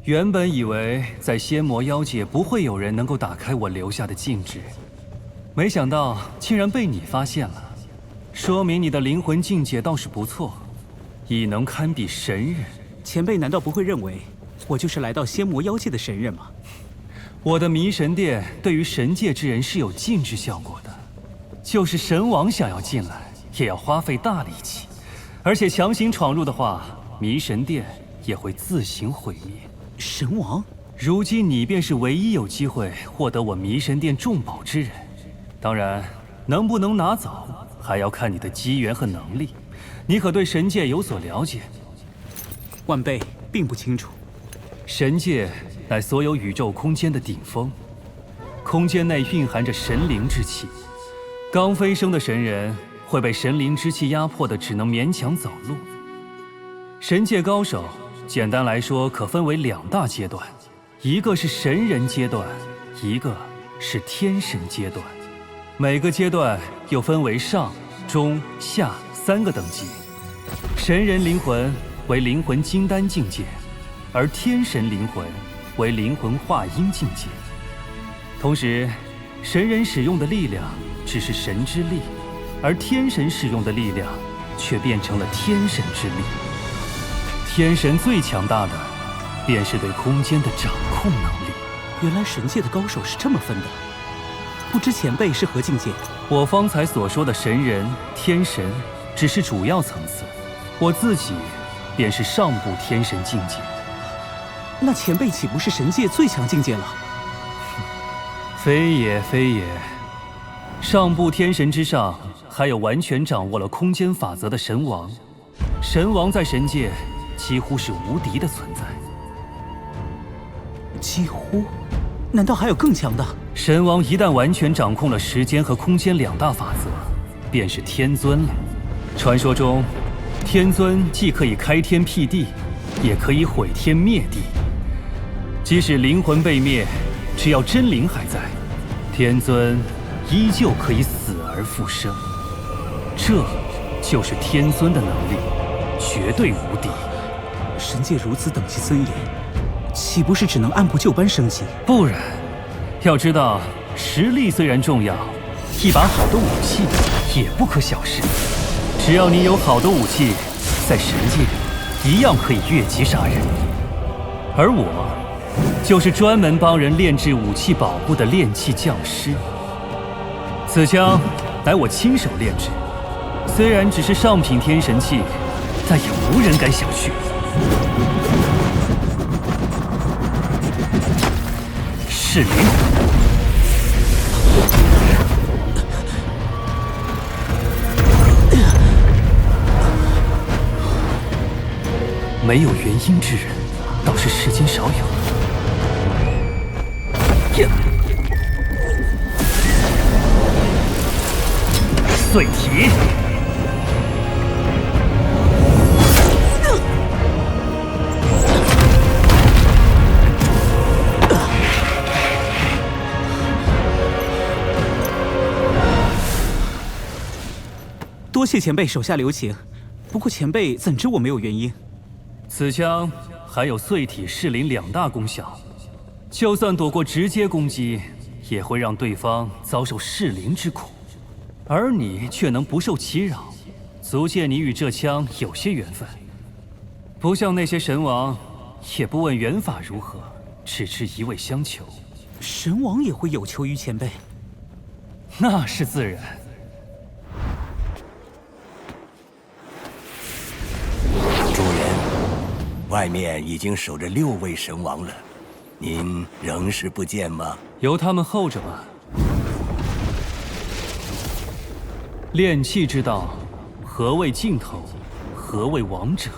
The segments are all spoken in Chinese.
原本以为在仙魔妖界不会有人能够打开我留下的禁制，没想到竟然被你发现了，说明你的灵魂境界倒是不错，已能堪比神人。前辈难道不会认为我就是来到仙魔妖界的神人吗？我的迷神殿对于神界之人是有禁制效果的，就是神王想要进来，也要花费大力气，而且强行闯入的话，迷神殿也会自行毁灭。神王，如今你便是唯一有机会获得我迷神殿重宝之人。当然，能不能拿走，还要看你的机缘和能力。你可对神界有所了解？晚辈并不清楚。神界乃所有宇宙空间的顶峰，空间内蕴含着神灵之气。刚飞升的神人会被神灵之气压迫的，只能勉强走路。神界高手，简单来说，可分为2大阶段，一个是神人阶段，一个是天神阶段。每个阶段又分为上、中、下3个等级。神人灵魂为灵魂金丹境界，而天神灵魂为灵魂化阴境界。同时，神人使用的力量只是神之力，而天神使用的力量却变成了天神之力。天神最强大的，便是对空间的掌控能力。原来神界的高手是这么分的，不知前辈是何境界？我方才所说的神人、天神，只是主要层次，我自己便是上部天神境界。那前辈岂不是神界最强境界了？非也，非也。上部天神之上，还有完全掌握了空间法则的神王。神王在神界几乎是无敌的存在。几乎？难道还有更强的？神王一旦完全掌控了时间和空间2大法则，便是天尊了。传说中，天尊既可以开天辟地，也可以毁天灭地。即使灵魂被灭，只要真灵还在，天尊依旧可以死而复生。这就是天尊的能力，绝对无敌。神界如此等级森严，岂不是只能按部就班升级？不然，要知道，实力虽然重要，一把好的武器也不可小视。只要你有好的武器，在神界一样可以越级杀人。而我，就是专门帮人炼制武器保护的炼器匠师。此枪乃我亲手炼制，虽然只是上品天神器，但也无人敢小觑。是灵魂。没有原因之人，倒是世间少有。碎体。多谢前辈手下留情，不过前辈怎知我没有原因？此枪还有碎体噬灵2大功效，就算躲过直接攻击，也会让对方遭受噬灵之苦，而你却能不受其扰，足见你与这枪有些缘分。不像那些神王，也不问缘法如何，只知一味相求。神王也会有求于前辈？那是自然。主人，外面已经守着6位神王了，您仍是不见吗？由他们候着吧。炼器之道，何谓尽头？何谓王者？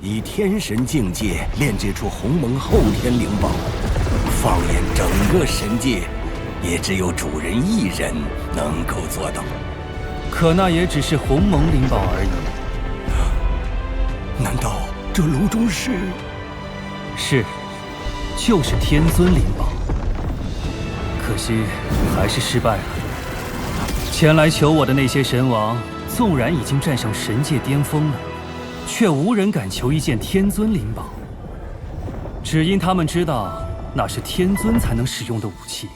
以天神境界炼制出鸿蒙后天灵宝，放眼整个神界，也只有主人一人能够做到。可那也只是鸿蒙灵宝而已。难道这炉中是？是，就是天尊灵宝。可惜还是失败了。前来求我的那些神王，纵然已经站上神界巅峰了，却无人敢求一件天尊灵宝。只因他们知道那是天尊才能使用的武器，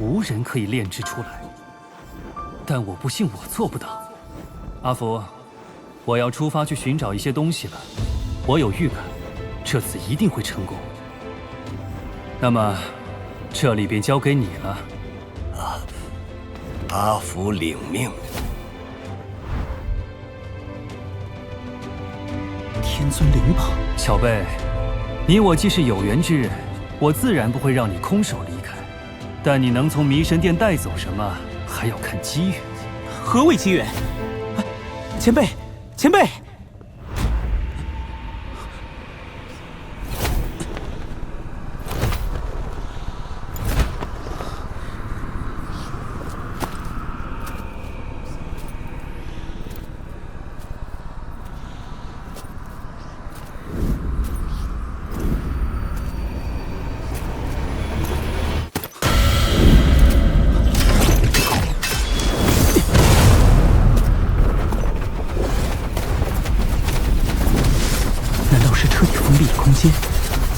无人可以炼制出来。但我不信我做不到。阿福，我要出发去寻找一些东西了。我有预感，这次一定会成功。那么，这里便交给你了。阿福领命。天尊灵宝，小贝，你我既是有缘之人，我自然不会让你空手离开。但你能从迷神殿带走什么，还要看机缘。何谓机缘？前辈，前辈！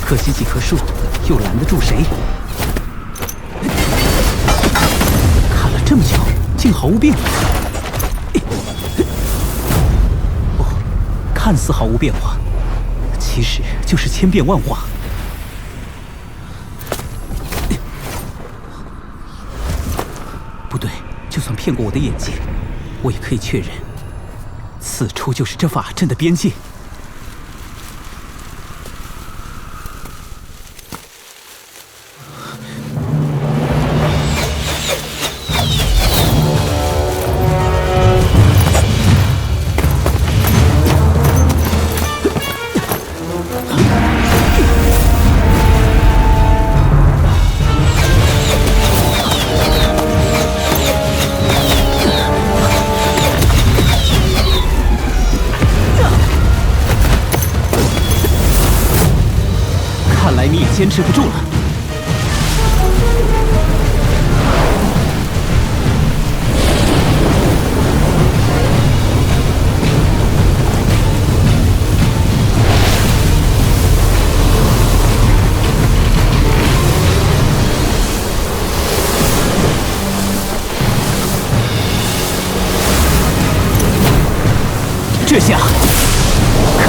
可惜几棵树，又拦得住谁？看了这么久，竟毫无变化。不，看似毫无变化，其实就是千变万化。不对，就算骗过我的眼睛，我也可以确认，此处就是这法阵的边界。坚持不住了。这下，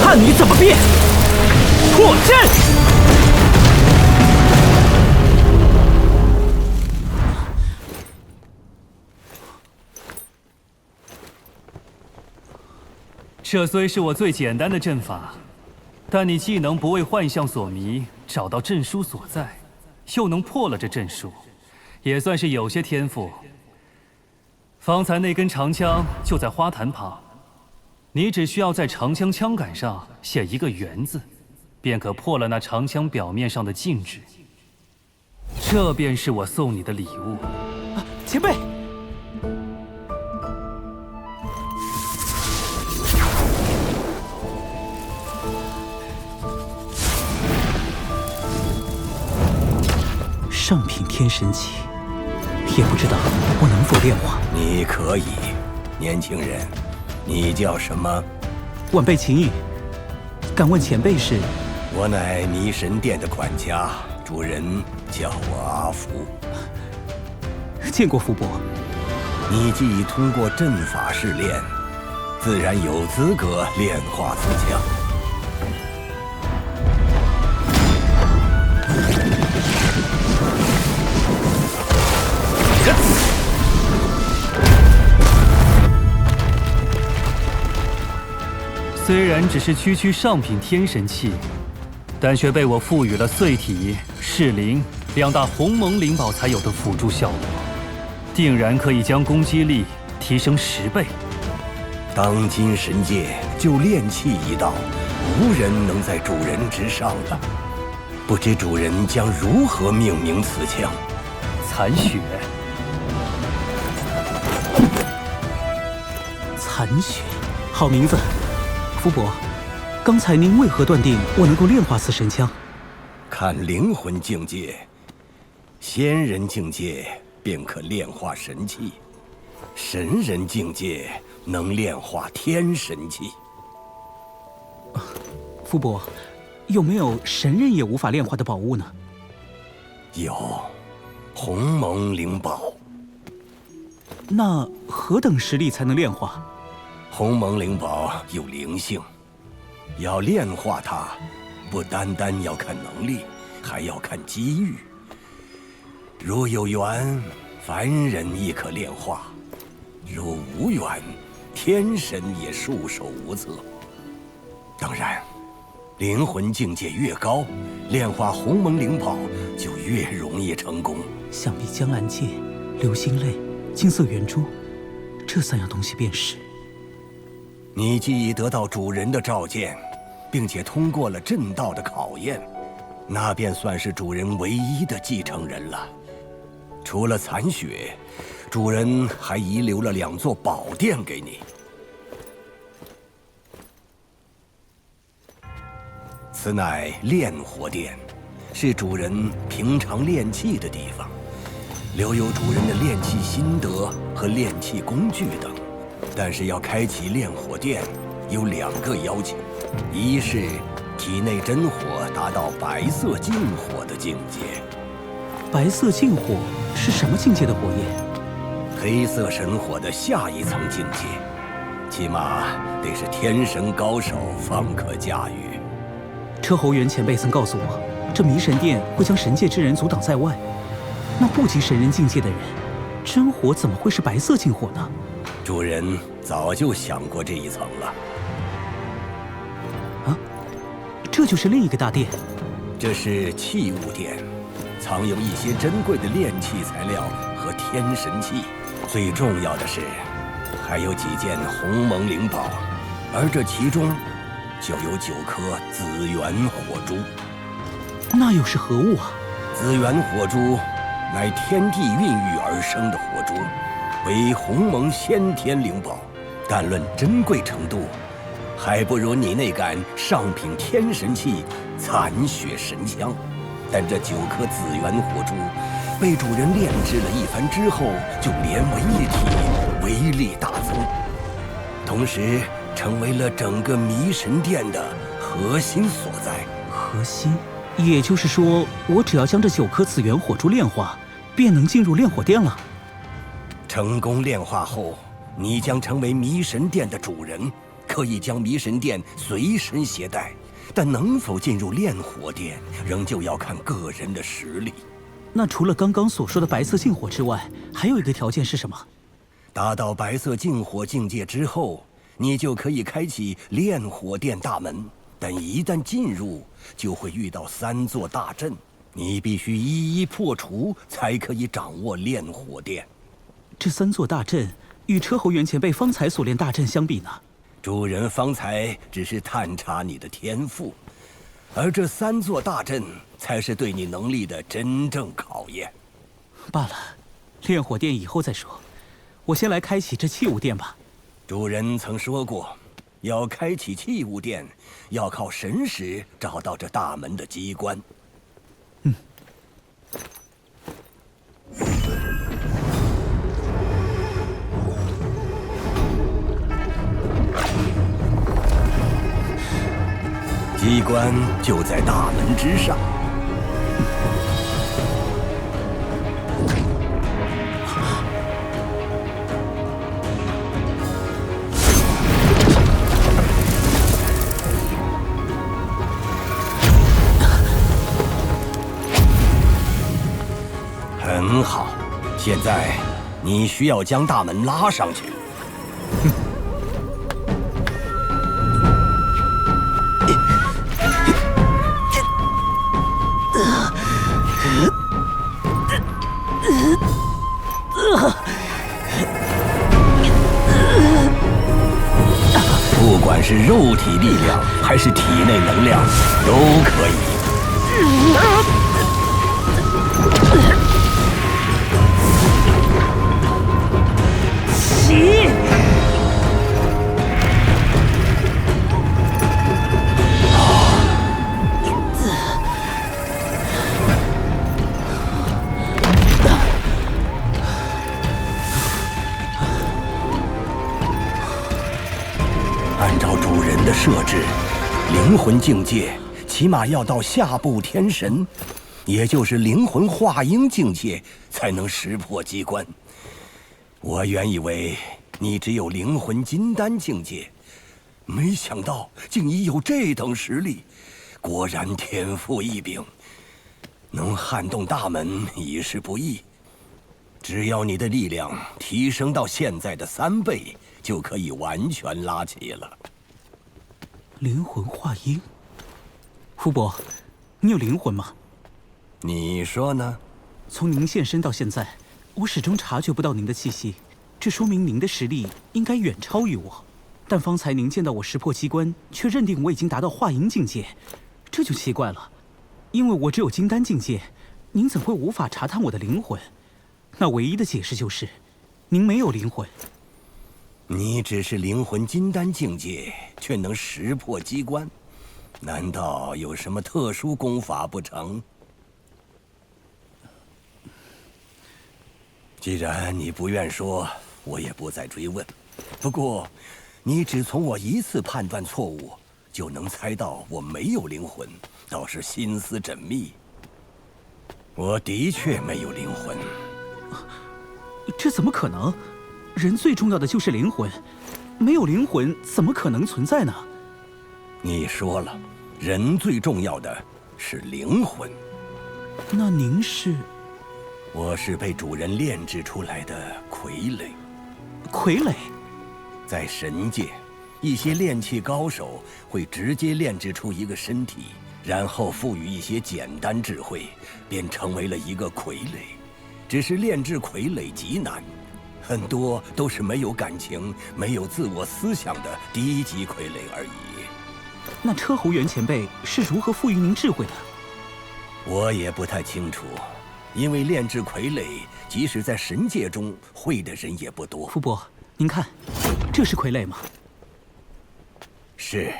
看你怎么变！破阵！这虽是我最简单的阵法，但你既能不为幻象所迷，找到阵书所在，又能破了这阵书，也算是有些天赋。方才那根长枪就在花坛旁，你只需要在长枪枪杆上写一个“圆”字，便可破了那长枪表面上的禁制。这便是我送你的礼物。前辈。上品天神器，也不知道我能否炼化。你可以，年轻人，你叫什么？晚辈秦羽，敢问前辈是？我乃迷神殿的管家，主人叫我阿福。见过福伯。你既已通过阵法试炼，自然有资格炼化此枪。虽然只是区区上品天神器，但却被我赋予了碎体、噬灵两大鸿蒙灵宝才有的辅助效果，定然可以将攻击力提升10倍。当今神界就炼器一道，无人能在主人之上了。不知主人将如何命名此枪？残雪。残雪，好名字。福伯，刚才您为何断定我能够炼化此神枪？看灵魂境界，仙人境界便可炼化神器，神人境界能炼化天神器。福伯，有没有神人也无法炼化的宝物呢？有，鸿蒙灵宝。那何等实力才能炼化？鸿蒙灵宝有灵性，要炼化它，不单单要看能力，还要看机遇。如有缘，凡人亦可炼化；如无缘，天神也束手无策。当然，灵魂境界越高，炼化鸿蒙灵宝就越容易成功。想必江兰界、流星泪、金色圆珠，这3样东西便是。你既已得到主人的召见，并且通过了阵道的考验，那便算是主人唯一的继承人了。除了残血，主人还遗留了2座宝殿给你。此乃炼火殿，是主人平常炼器的地方，留有主人的炼器心得和炼器工具等。但是要开启炼火殿，有2个要求：一是体内真火达到白色净火的境界。白色净火是什么境界的火焰？黑色神火的下一层境界，起码得是天神高手方可驾驭。车侯元前辈曾告诉我，这迷神殿会将神界之人阻挡在外。那不及神人境界的人，真火怎么会是白色净火呢？主人早就想过这一层了。啊，这就是另一个大殿。这是器物殿，藏有一些珍贵的炼器材料和天神器。最重要的是，还有几件鸿蒙灵宝，而这其中就有9颗紫元火珠。那又是何物啊？紫元火珠乃天地孕育而生的火珠，为鸿蒙先天灵宝，但论珍贵程度，还不如你那杆上品天神器残血神枪。但这9颗紫元火珠被主人炼制了一番之后，就连为一体，威力大增，同时成为了整个迷神殿的核心所在。核心？也就是说，我只要将这9颗紫元火珠炼化，便能进入炼火殿了。成功炼化后，你将成为迷神殿的主人，可以将迷神殿随身携带。但能否进入炼火殿，仍旧要看个人的实力。那除了刚刚所说的白色净火之外，还有一个条件是什么？达到白色净火境界之后，你就可以开启炼火殿大门。但一旦进入，就会遇到3座大阵，你必须一一破除，才可以掌握炼火殿。这3座大阵与车侯元前辈方才所炼大阵相比呢？主人方才只是探查你的天赋，而这3座大阵才是对你能力的真正考验。罢了，炼火殿以后再说，我先来开启这器物殿吧。主人曾说过，要开启器物殿，要靠神识找到这大门的机关。机关就在大门之上。很好，现在你需要将大门拉上去。不管是肉体力量还是体内能量，都可以。按照主人的设置，灵魂境界起码要到下部天神，也就是灵魂化婴境界，才能识破机关。我原以为你只有灵魂金丹境界，没想到竟已有这等实力，果然天赋异禀。能撼动大门已是不易，只要你的力量提升到现在的3倍，就可以完全拉齐了。灵魂化婴，福伯，你有灵魂吗？你说呢？从您现身到现在，我始终察觉不到您的气息，这说明您的实力应该远超于我。但方才您见到我识破机关，却认定我已经达到化婴境界，这就奇怪了。因为我只有金丹境界，您怎会无法查探我的灵魂？那唯一的解释就是，您没有灵魂。你只是灵魂金丹境界，却能识破机关，难道有什么特殊功法不成？既然你不愿说，我也不再追问。不过，你只从我一次判断错误，就能猜到我没有灵魂，倒是心思缜密。我的确没有灵魂。这怎么可能？人最重要的就是灵魂，没有灵魂怎么可能存在呢？你说了，人最重要的是灵魂。那您是？我是被主人炼制出来的傀儡。傀儡？在神界，一些炼器高手会直接炼制出一个身体，然后赋予一些简单智慧，便成为了一个傀儡。只是炼制傀儡极难，很多都是没有感情、没有自我思想的低级傀儡而已。那车侯元前辈是如何赋予您智慧的？我也不太清楚，因为炼制傀儡，即使在神界中会的人也不多。福伯，您看，这是傀儡吗？是。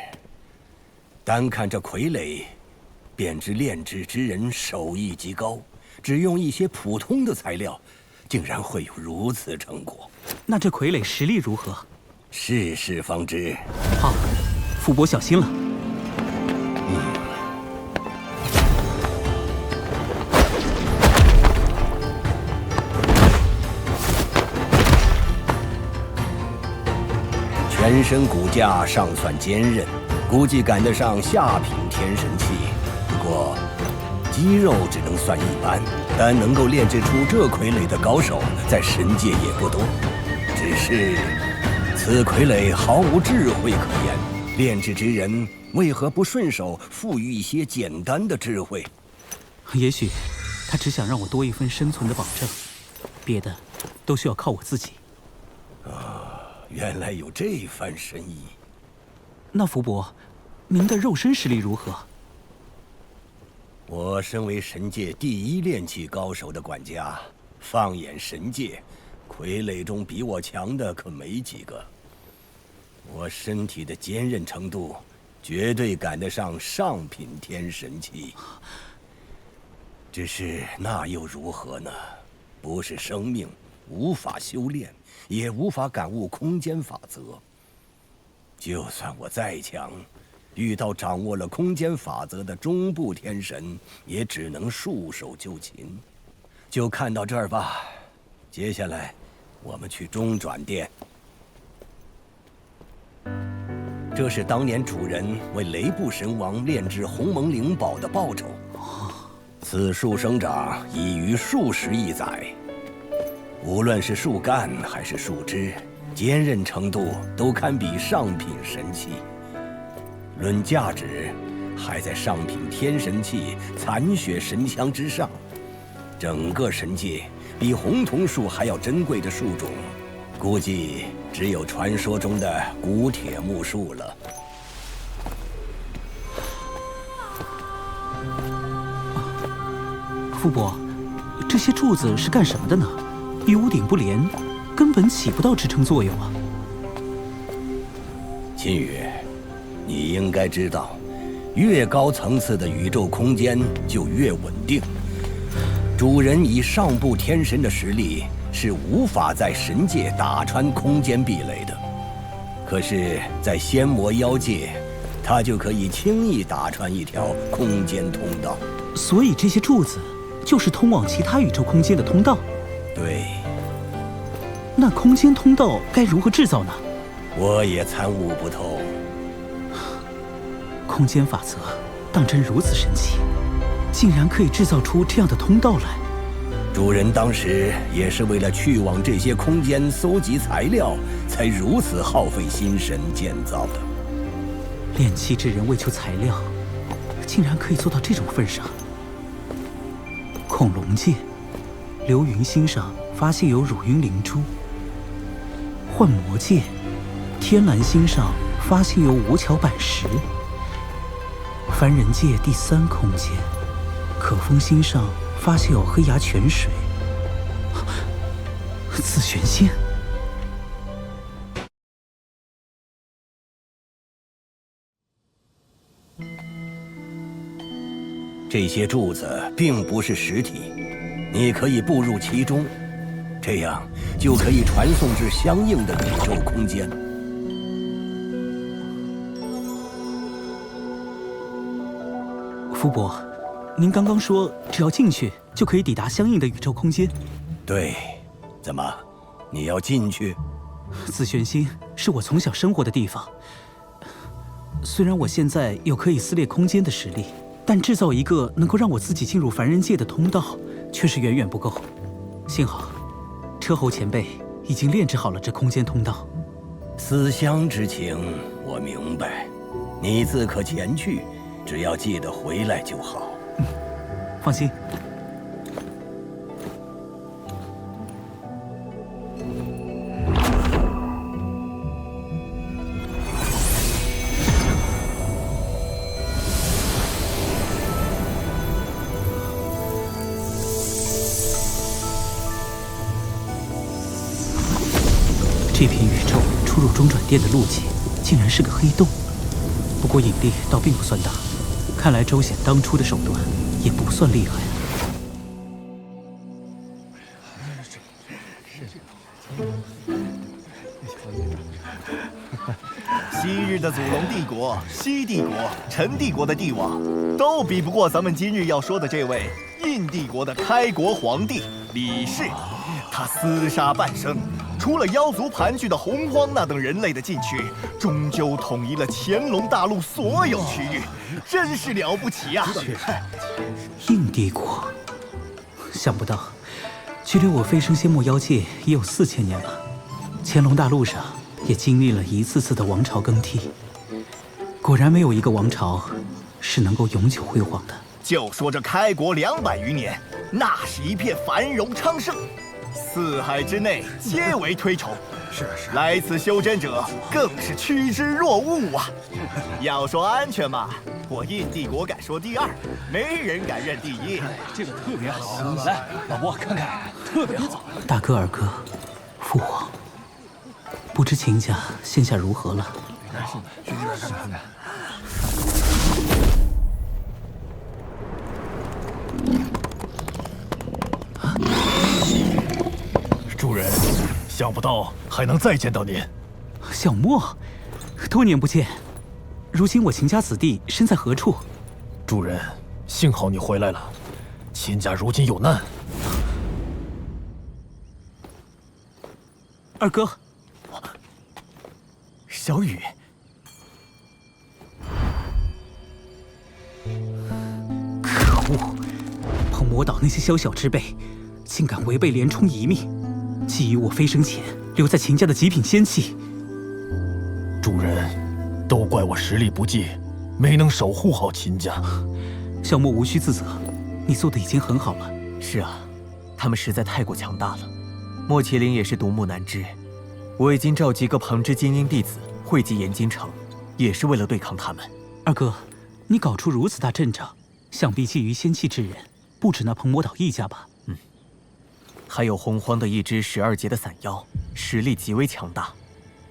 单看这傀儡，便知炼制之人手艺极高。只用一些普通的材料，竟然会有如此成果。那这傀儡实力如何？试试方知。好，福伯小心了。全身骨架尚算坚韧，估计赶得上下品天神器。不过肌肉只能算一般，但能够炼制出这傀儡的高手，在神界也不多。只是此傀儡毫无智慧可言，炼制之人为何不顺手赋予一些简单的智慧？也许他只想让我多一份生存的保证，别的都需要靠我自己。原来有这番深意。那福伯，您的肉身实力如何？我身为神界第一炼器高手的管家，放眼神界，傀儡中比我强的可没几个。我身体的坚韧程度，绝对赶得上上品天神器。只是那又如何呢？不是生命，无法修炼，也无法感悟空间法则。就算我再强，遇到掌握了空间法则的中部天神，也只能束手就擒。就看到这儿吧，接下来我们去中转殿。这是当年主人为雷部神王炼制鸿蒙灵宝的报酬。此树生长已逾数十亿载，无论是树干还是树枝，坚韧程度都堪比上品神器。论价值，还在上品天神器残血神枪之上。整个神界比红桐树还要珍贵的树种，估计只有传说中的古铁木树了。福伯，这些柱子是干什么的呢？与屋顶不连，根本起不到支撑作用啊！秦羽，你应该知道，越高层次的宇宙空间就越稳定。主人以上部天神的实力是无法在神界打穿空间壁垒的，可是，在仙魔妖界，他就可以轻易打穿一条空间通道。所以这些柱子就是通往其他宇宙空间的通道。对，那空间通道该如何制造呢？我也参悟不透。空间法则当真如此神奇，竟然可以制造出这样的通道来。主人当时也是为了去往这些空间搜集材料，才如此耗费心神建造的。炼器之人为求材料，竟然可以做到这种份上。恐龙界，流云星上发现有乳晕灵珠；幻魔界，天蓝星上发现有无桥板石；凡人界第3空间，可风星上发现有黑崖泉水。紫玄仙。这些柱子并不是实体，你可以步入其中，这样就可以传送至相应的宇宙空间。福伯，您刚刚说只要进去就可以抵达相应的宇宙空间。对，怎么，你要进去？紫玄星是我从小生活的地方，虽然我现在有可以撕裂空间的实力，但制造一个能够让我自己进入凡人界的通道，却是远远不够。幸好，车侯前辈已经炼制好了这空间通道。思乡之情，我明白。你自可前去，只要记得回来就好。放心。这片宇宙出入中转店的路径竟然是个黑洞，不过引力倒并不算大，看来周显当初的手段也不算厉害。昔日的祖龙帝国、西帝国、陈帝国的帝王，都比不过咱们今日要说的这位印帝国的开国皇帝李氏。他厮杀半生，除了妖族盘踞的洪荒那等人类的禁区，终究统一了乾隆大陆所有区域，真是了不起啊！印帝国，想不到，距离我飞升仙魔妖界也有4000年了。乾隆大陆上也经历了一次次的王朝更替，果然没有一个王朝是能够永久辉煌的。就说这开国200余年，那是一片繁荣昌盛。四海之内皆为推崇，是，来此修真者更是趋之若鹜啊！要说安全嘛，我印帝国敢说第2，没人敢认第1。这个特别好，来，老伯看看，特别好。大哥、二哥、父皇，不知秦家现下如何了？去这边看看。主人，想不到还能再见到您。小莫，多年不见，如今我秦家子弟身在何处？主人，幸好你回来了，秦家如今有难。二哥，小雨，可恶！碰魔岛那些宵小之辈，竟敢违背连冲遗命，觊觎我飞升前留在秦家的极品仙器。主人，都怪我实力不济，没能守护好秦家。小莫无需自责，你做的已经很好了。是啊，他们实在太过强大了。莫麒麟也是独木难支。我已经召集各旁支精英弟子汇集岩金城，也是为了对抗他们。二哥，你搞出如此大阵仗，想必觊觎仙器之人不止那彭魔岛一家吧？还有洪荒的一支12阶的散妖，实力极为强大，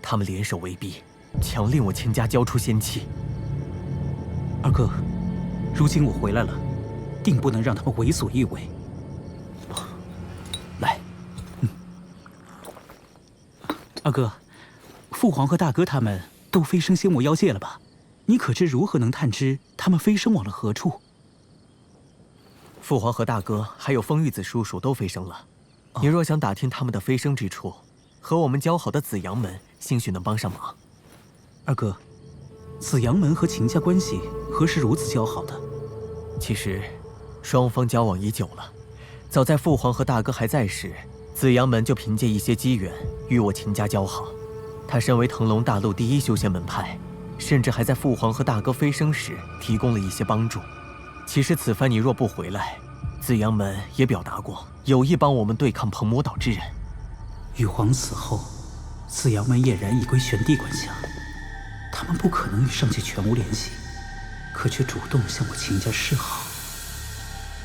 他们联手威逼，强令我秦家交出仙器。二哥，如今我回来了，定不能让他们为所欲为。来，二哥，父皇和大哥他们都飞升仙魔妖界了吧？你可知如何能探知他们飞升往了何处？父皇和大哥还有风玉子叔叔都飞升了，你若想打听他们的飞升之处，和我们交好的紫阳门兴许能帮上忙。二哥，紫阳门和秦家关系何时如此交好的？其实，双方交往已久了。早在父皇和大哥还在时，紫阳门就凭借一些机缘与我秦家交好。他身为腾龙大陆第一修仙门派，甚至还在父皇和大哥飞升时提供了一些帮助。其实此番你若不回来，紫阳门也表达过有意帮我们对抗鹏魔岛之人。羽皇死后，紫阳门俨然已归玄帝管辖，他们不可能与上界全无联系，可却主动向我秦家示好，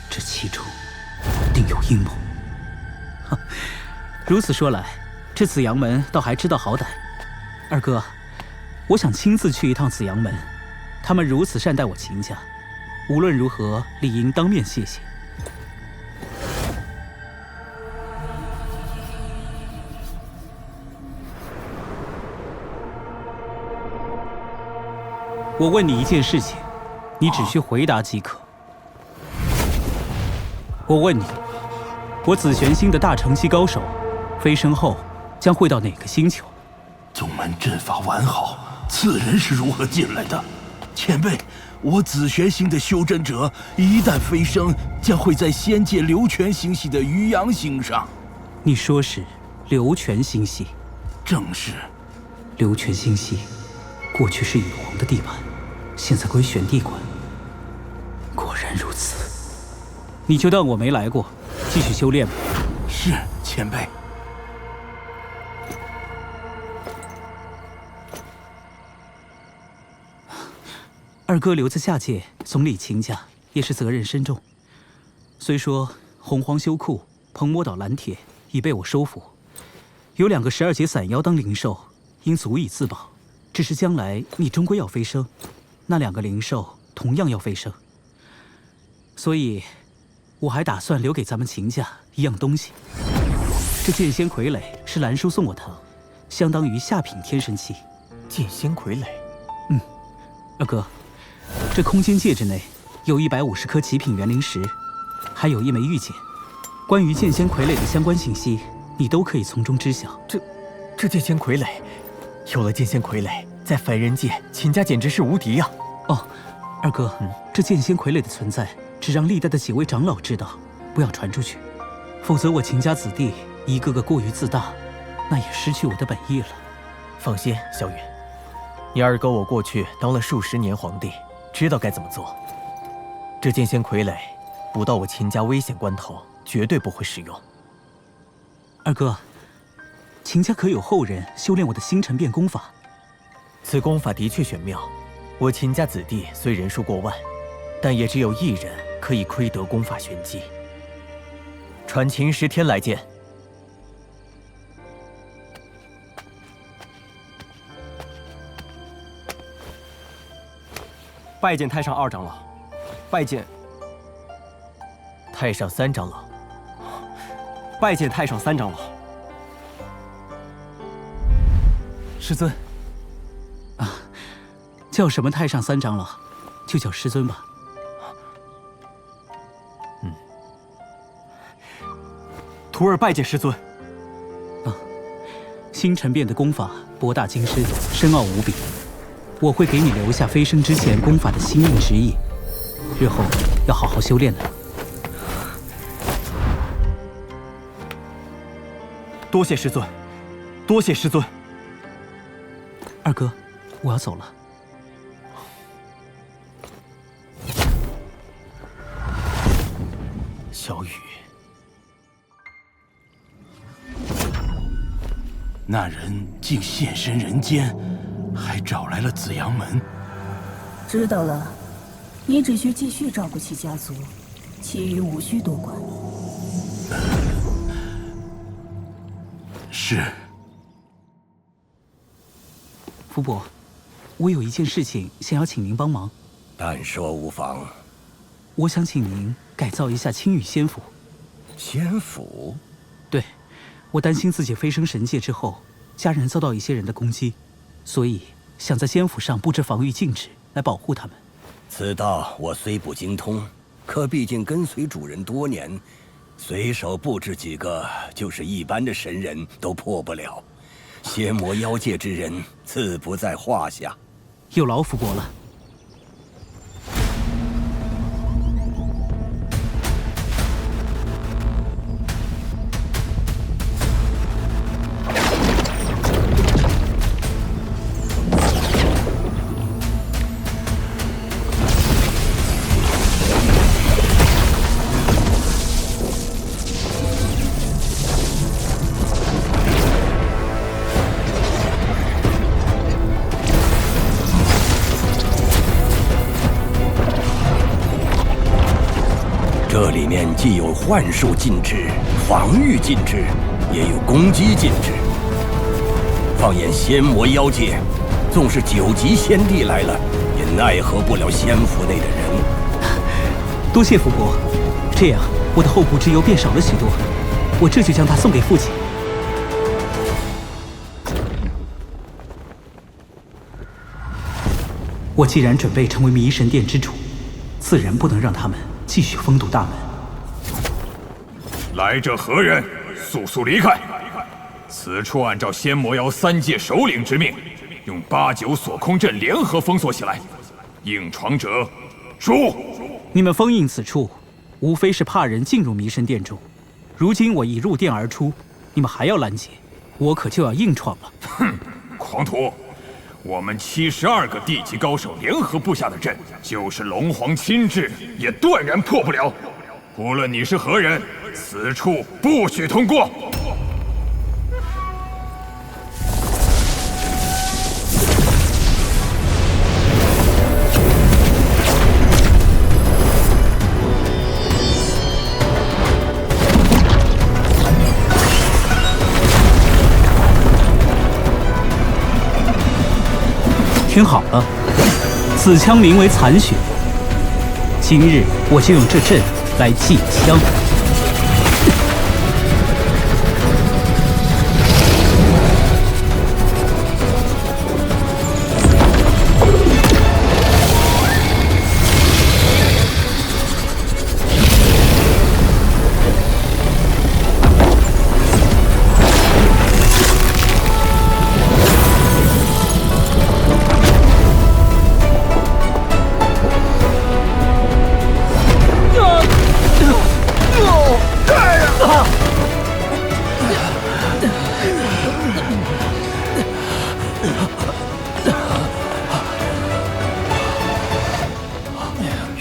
这其中定有阴谋。如此说来，这紫阳门倒还知道好歹。二哥，我想亲自去一趟紫阳门，他们如此善待我秦家，无论如何理应当面谢谢。我问你一件事情，你只需回答即可。我问你，我紫玄星的大乘期高手飞升后将会到哪个星球？宗门阵法完好，此人是如何进来的？前辈，我紫玄星的修真者一旦飞升，将会在仙界流泉星系的渔阳星上。你说是流泉星系？正是。流泉星系过去是羽皇的地盘，现在归玄帝管。果然如此，你就当我没来过，继续修炼吧。是，前辈。二哥留在下界总理秦家，也是责任深重。虽说洪荒修库、鹏魔岛蓝铁已被我收服，有2个12阶散妖当灵兽，应足以自保。只是将来你终归要飞升，那2个灵兽同样要飞升，所以我还打算留给咱们秦家一样东西。这剑仙傀儡是兰叔送我的，相当于下品天神器。剑仙傀儡？二哥，这空间戒指内有150颗极品元灵石，还有1枚玉简。关于剑仙傀儡的相关信息，你都可以从中知晓。这剑仙傀儡，有了剑仙傀儡，在凡人界，秦家简直是无敌呀！哦，二哥，这剑仙傀儡的存在，只让历代的几位长老知道，不要传出去，否则我秦家子弟一个个过于自大，那也失去我的本意了。放心，小雨，你二哥我过去当了数十年皇帝，知道该怎么做。这剑仙傀儡，不到我秦家危险关头，绝对不会使用。二哥，秦家可有后人修炼我的星辰变功法？此功法的确玄妙，我秦家子弟虽人数过万，但也只有1人可以窥得功法玄机。传秦10天来见。拜见太上2长老，拜见太上3长老，拜见太上3长老。师尊，叫什么太上3长老，就叫师尊吧。徒儿拜见师尊。星辰变的功法博大精深，深奥无比。我会给你留下飞升之前功法的心印之意，日后要好好修炼的。多谢师尊，多谢师尊。二哥，我要走了。小雨，那人竟现身人间，还找来了紫阳门。知道了，你只需继续照顾起家族，其余无需多管。是。福伯，我有一件事情想要请您帮忙。但说无妨。我想请您改造一下青羽仙府。仙府？对，我担心自己飞升神界之后，家人遭到一些人的攻击，所以想在仙府上布置防御禁制，来来保护他们。此道我虽不精通，可毕竟跟随主人多年，随手布置几个，就是一般的神人都破不了。邪魔妖界之人，自不在话下。有劳福伯了。这里面既有幻术禁制、防御禁制，也有攻击禁制。放眼仙魔妖界，纵是9级仙帝来了，也奈何不了仙府内的人。多谢福伯，这样我的后顾之忧变少了许多。我这就将它送给父亲。我既然准备成为迷神殿之主，自然不能让他们继续封堵大门。来者何人？速速离开！此处按照仙魔妖3界首领之命，用8、9锁空阵联合封锁起来。硬闯者，诛！你们封印此处，无非是怕人进入迷神殿中。如今我已入殿而出，你们还要拦截，我可就要硬闯了。哼，狂徒！我们72个地级高手联合布下的阵，就是龙皇亲至，也断然破不了。无论你是何人，此处不许通过。听好了，此枪名为残雪。今日我就用这阵来祭枪。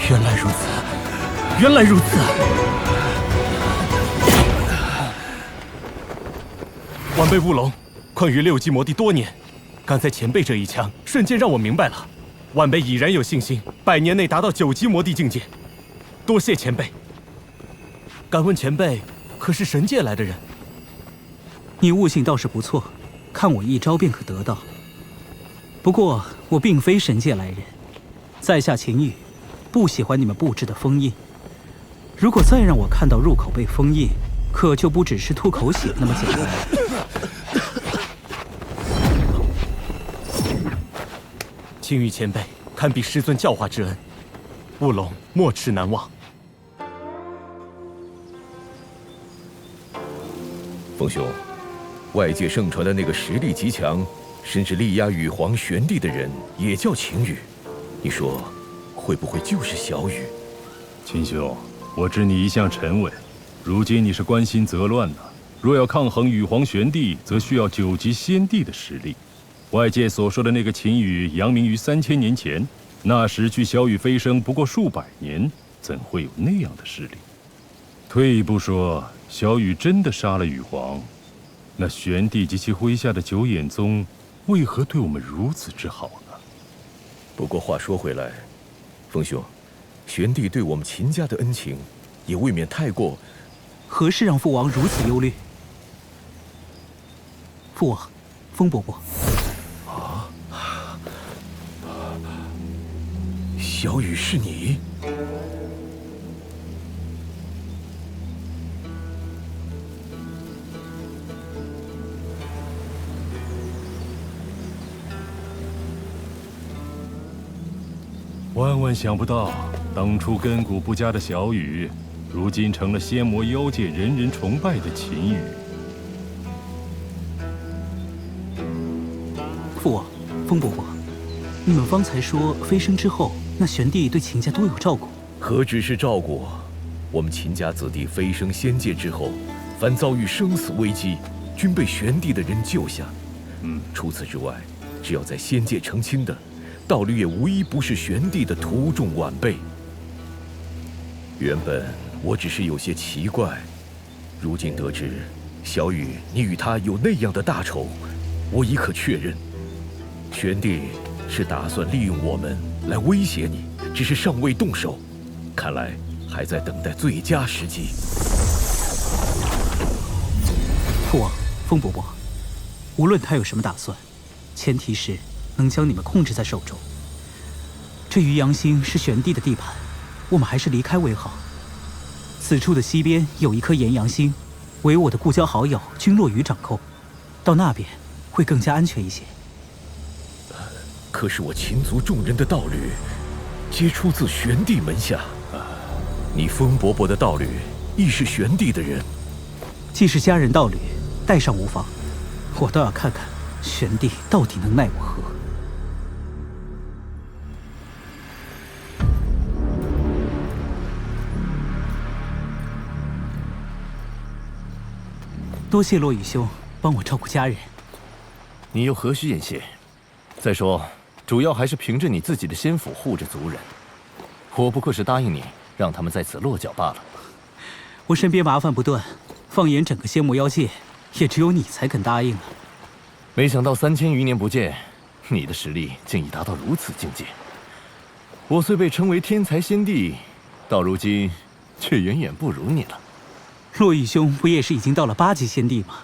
原来如此，原来如此。晚辈乌龙，困于6级魔地多年，刚才前辈这一枪，瞬间让我明白了。晚辈已然有信心，100年内达到9级魔地境界。多谢前辈。敢问前辈，可是神界来的人？你悟性倒是不错，看我一招便可得到。不过我并非神界来人，在下秦羽，不喜欢你们布置的封印。如果再让我看到入口被封印，可就不只是吐口血那么简单了。青羽前辈堪比师尊教化之恩，乌龙没齿难忘。风兄，外界盛传的那个实力极强，甚至力压羽皇玄帝的人，也叫秦羽。你说，会不会就是小羽？秦兄，我知你一向沉稳，如今你是关心则乱呢。若要抗衡羽皇玄帝，则需要9级仙帝的实力。外界所说的那个秦羽，扬名于3000年前，那时距小羽飞升不过数百年，怎会有那样的实力？退一步说，小羽真的杀了羽皇，那玄帝及其麾下的9眼宗，为何对我们如此之好呢？不过话说回来，风兄，玄帝对我们秦家的恩情，也未免太过。何事让父王如此忧虑？父王，风伯伯。小羽是你？万万想不到，当初根骨不佳的小雨，如今成了仙魔妖界人人崇拜的秦羽。父王，风伯伯，你们方才说飞升之后，那玄帝对秦家多有照顾。何止是照顾，我们秦家子弟飞升仙界之后，凡遭遇生死危机，均被玄帝的人救下。除此之外，只要在仙界成亲的，道侣也无一不是玄帝的徒众晚辈。原本我只是有些奇怪，如今得知小雨你与他有那样的大仇，我已可确认，玄帝是打算利用我们来威胁你，只是尚未动手，看来还在等待最佳时机。父王，风伯伯，无论他有什么打算，前提是能将你们控制在手中。这渔阳星是玄帝的地盘，我们还是离开为好。此处的西边有一颗炎阳星，为我的故交好友君落雨掌控，到那边会更加安全一些。可是我秦族众人的道侣，皆出自玄帝门下。你风伯伯的道侣亦是玄帝的人，既是家人道侣，带上无妨。我倒要看看玄帝到底能奈我何。多谢落雨兄帮我照顾家人。你又何须言谢？再说，主要还是凭着你自己的仙府护着族人。我不过是答应你，让他们在此落脚罢了。我身边麻烦不断，放眼整个仙魔妖界，也只有你才肯答应了。没想到3000余年不见，你的实力竟已达到如此境界。我虽被称为天才仙帝，到如今却远远不如你了。落雨兄不也是已经到了8级仙帝吗？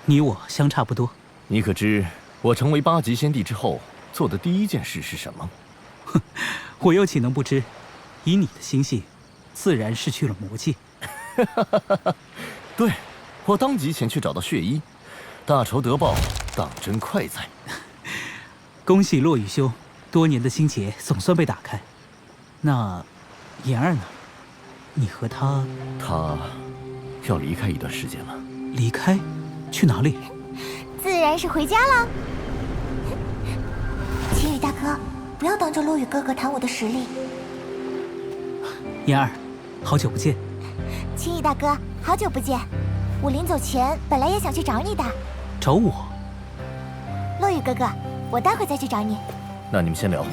你我相差不多。你可知我成为8级仙帝之后做的第一件事是什么？哼，我又岂能不知？以你的心性，自然是去了魔界。对，我当即前去找到血衣，大仇得报，当真快哉！恭喜落雨兄，多年的心结总算被打开。那妍儿呢？你和她……她要离开一段时间了。离开？去哪里？自然是回家了。秦羽大哥，不要当着落雨哥哥谈我的实力。妍儿，好久不见。秦羽大哥，好久不见。我临走前本来也想去找你的。找我？落雨哥哥，我待会再去找你。那你们先聊。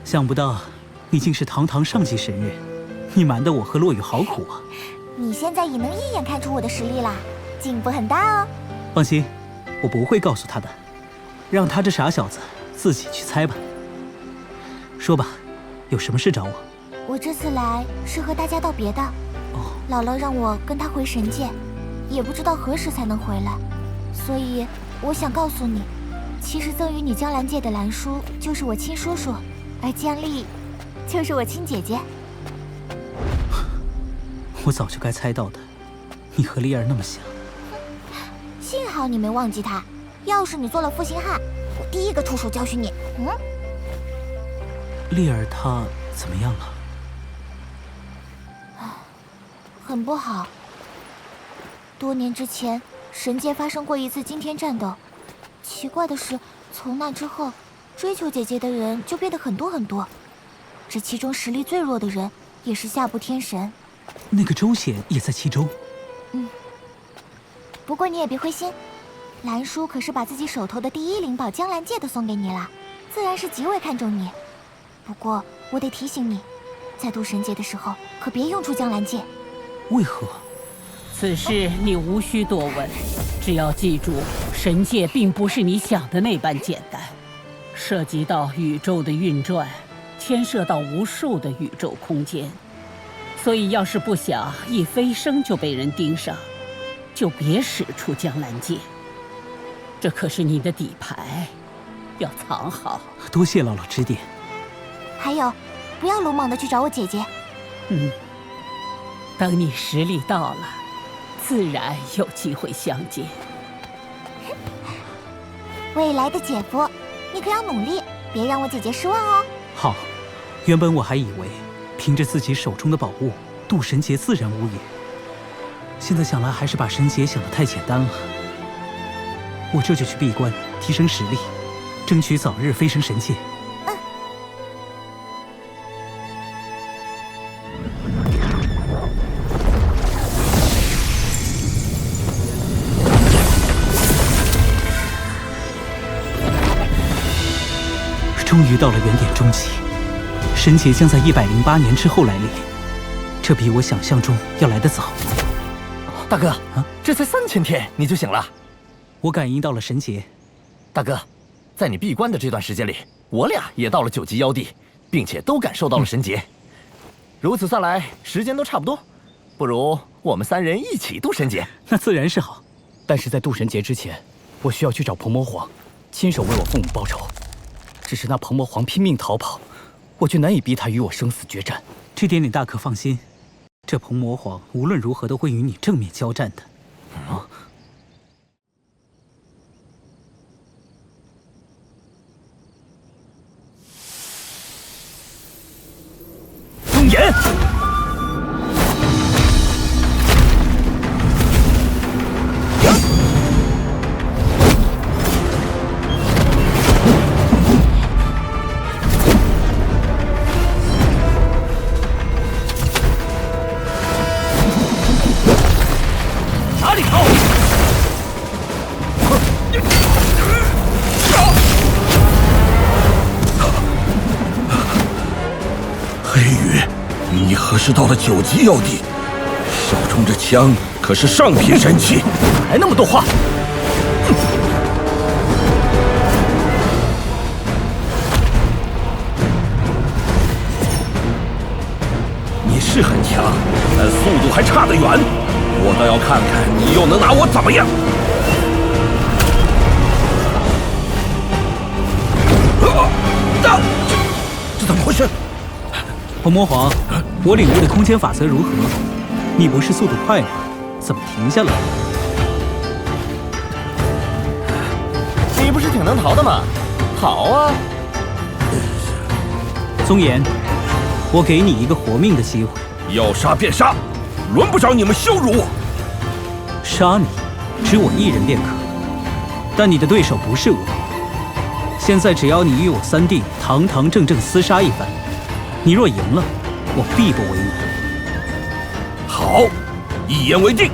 想不到你竟是堂堂上级神人，你瞒得我和落雨好苦啊。你现在已能一眼看出我的实力了，进步很大哦。放心，我不会告诉他的，让他这傻小子自己去猜吧。说吧，有什么事找我？我这次来是和大家道别的。姥姥让我跟她回神界，也不知道何时才能回来，所以我想告诉你，其实赠予你江兰界的兰叔就是我亲叔叔，而江丽就是我亲姐姐。我早就该猜到的，你和丽儿那么像。幸好你没忘记她，要是你做了负心汉，我第一个出手教训你。丽儿她怎么样了？很不好。多年之前，神界发生过一次惊天战斗。奇怪的是，从那之后，追求姐姐的人就变得很多很多。这其中实力最弱的人，也是下部天神。那个周显也在其中。不过你也别灰心，兰叔可是把自己手头的第一灵宝江兰界都送给你了，自然是极为看重你。不过我得提醒你，在渡神界的时候，可别用出江兰界。为何？此事你无需多问，只要记住，神界并不是你想的那般简单，涉及到宇宙的运转，牵涉到无数的宇宙空间。所以，要是不想一飞升就被人盯上，就别使出江兰界。这可是你的底牌，要藏好。多谢姥姥指点。还有，不要鲁莽的去找我姐姐。等你实力到了，自然有机会相见。未来的姐夫，你可要努力，别让我姐姐失望哦。好，原本我还以为凭着自己手中的宝物渡神劫自然无虞，现在想来还是把神劫想得太简单了。我这就去闭关提升实力，争取早日飞升神界。终于到了原点终极，神劫将在108年之后来临，这比我想象中要来得早。大哥，这才3000天你就醒了？我感应到了神劫。大哥，在你闭关的这段时间里，我俩也到了9级妖帝，并且都感受到了神劫。如此算来，时间都差不多，不如我们3人一起渡神劫？那自然是好。但是在渡神劫之前，我需要去找彭魔皇，亲手为我父母报仇。只是那彭魔皇拼命逃跑，我却难以逼他与我生死决战。这点你大可放心，这彭魔皇无论如何都会与你正面交战的。东岩，哪里逃？黑羽，你何时到了9级妖帝？手中这枪可是上品神器，还那么多话！你是很强，但速度还差得远。我倒要看看你又能拿我怎么样！这怎么回事？彭魔皇，我领悟的空间法则如何？你不是速度快吗？怎么停下了？你不是挺能逃的吗？好啊！宗岩，我给你一个活命的机会。要杀便杀，轮不着你们羞辱我。杀你，只我一人便可。但你的对手不是我。现在只要你与我3弟堂堂正正厮杀一番，你若赢了，我必不为难。好，一言为定。